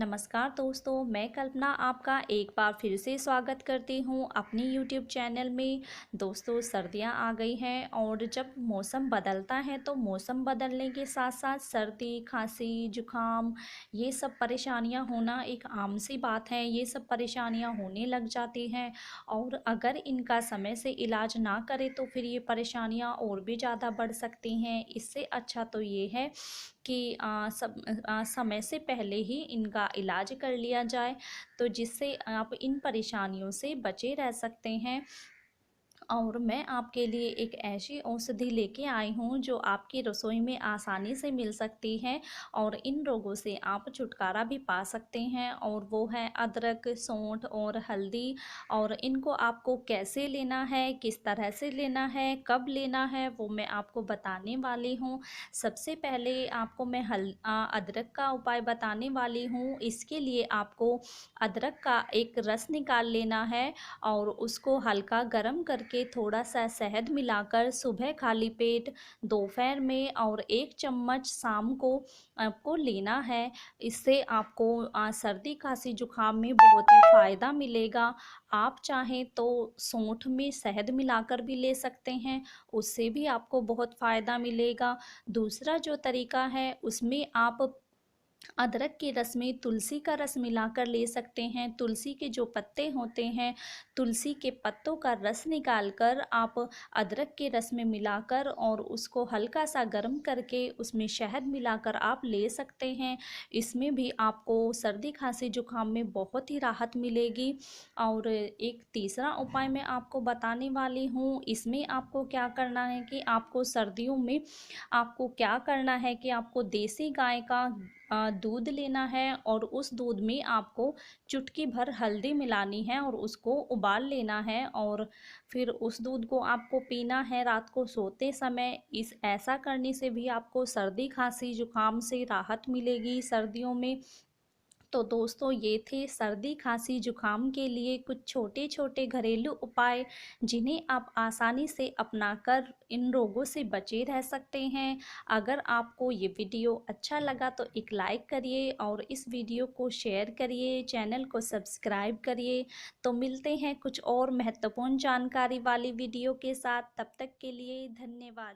नमस्कार दोस्तों, मैं कल्पना आपका एक बार फिर से स्वागत करती हूँ अपनी यूट्यूब चैनल में। दोस्तों, सर्दियाँ आ गई हैं और जब मौसम बदलता है तो मौसम बदलने के साथ साथ सर्दी, खांसी, जुकाम ये सब परेशानियाँ होना एक आम सी बात है। ये सब परेशानियाँ होने लग जाती हैं और अगर इनका समय से इलाज ना करें तो फिर ये परेशानियाँ और भी ज़्यादा बढ़ सकती हैं। इससे अच्छा तो ये है कि समय से पहले ही इनका इलाज कर लिया जाए, तो जिससे आप इन परेशानियों से बचे रह सकते हैं। और मैं आपके लिए एक ऐसी औषधि लेके आई हूँ जो आपकी रसोई में आसानी से मिल सकती है और इन रोगों से आप छुटकारा भी पा सकते हैं। और वो है अदरक, सौंठ और हल्दी। और इनको आपको कैसे लेना है, किस तरह से लेना है, कब लेना है, वो मैं आपको बताने वाली हूँ। सबसे पहले आपको मैं अदरक का उपाय बताने वाली हूँ। इसके लिए आपको अदरक का एक रस निकाल लेना है और उसको हल्का गर्म करके थोड़ा सा शहद मिलाकर सुबह खाली पेट, दोपहर में और 1 चम्मच शाम को आपको लेना है। इससे आपको सर्दी, खांसी, जुकाम में बहुत ही फ़ायदा मिलेगा। आप चाहें तो सौंठ में शहद मिलाकर भी ले सकते हैं, उससे भी आपको बहुत फ़ायदा मिलेगा। दूसरा जो तरीका है उसमें आप अदरक के रस में तुलसी का रस मिलाकर ले सकते हैं। तुलसी के जो पत्ते होते हैं, तुलसी के पत्तों का रस निकालकर आप अदरक के रस में मिलाकर और उसको हल्का सा गर्म करके उसमें शहद मिलाकर आप ले सकते हैं। इसमें भी आपको सर्दी, खांसी, जुकाम में बहुत ही राहत मिलेगी। और एक तीसरा उपाय मैं आपको बताने वाली हूँ। इसमें आपको क्या करना है कि आपको सर्दियों में आपको क्या करना है कि आपको देसी गाय का दूध लेना है और उस दूध में आपको चुटकी भर हल्दी मिलानी है और उसको उबाल लेना है और फिर उस दूध को आपको पीना है रात को सोते समय। इस ऐसा करने से भी आपको सर्दी, खांसी, जुकाम से राहत मिलेगी सर्दियों में। तो दोस्तों, ये थे सर्दी, खांसी, जुकाम के लिए कुछ छोटे छोटे घरेलू उपाय जिन्हें आप आसानी से अपनाकर इन रोगों से बचे रह सकते हैं। अगर आपको ये वीडियो अच्छा लगा तो एक लाइक करिए और इस वीडियो को शेयर करिए, चैनल को सब्सक्राइब करिए। तो मिलते हैं कुछ और महत्वपूर्ण जानकारी वाली वीडियो के साथ। तब तक के लिए धन्यवाद।